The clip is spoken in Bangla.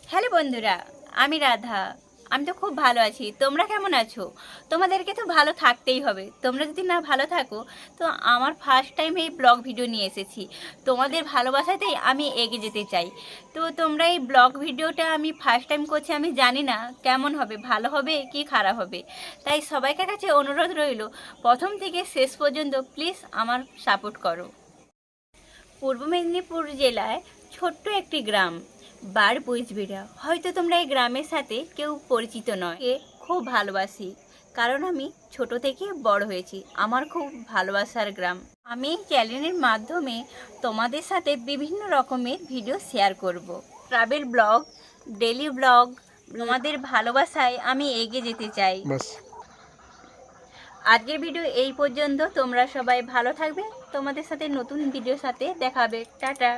হ্যালো বন্ধুরা, আমি রাধা। আমি তো খুব ভালো আছি। তোমরা কেমন আছো? তোমাদেরকে তো ভালো থাকতেই হবে। তোমরা যদি না ভালো থাকো তো আমার ফার্স্ট টাইম এই ব্লগ ভিডিও নিয়ে এসেছি। তোমাদের ভালোবাসাতেই আমি এগিয়ে যেতে চাই। তো তোমরা এই ব্লগ ভিডিওটা আমি ফার্স্ট টাইম করছি, আমি জানি না কেমন হবে, ভালো হবে কি খারাপ হবে। তাই সবাইকার কাছে অনুরোধ রইল, প্রথম থেকে শেষ পর্যন্ত প্লিজ আমার সাপোর্ট করো। পূর্ব মেদিনীপুর জেলায় ছোট্ট একটি গ্রাম বারবইচবিড়া। হয়তো তোমরা এই গ্রামের সাথে কেউ পরিচিত নয়। খুব ভালোবাসি, কারণ আমি ছোট থেকে বড় হয়েছি। আমার খুব ভালোবাসার গ্রাম। আমি এই চ্যানেলের মাধ্যমে তোমাদের সাথে বিভিন্ন রকমের ভিডিও শেয়ার করব। Travel blog, daily blog. তোমাদের ভালোবাসায় আমি এগিয়ে যেতে চাই। আজকের ভিডিও এই পর্যন্ত। তোমরা সবাই ভালো থাকবে। তোমাদের সাথে নতুন ভিডিওর সাথে দেখা হবে। টাটা।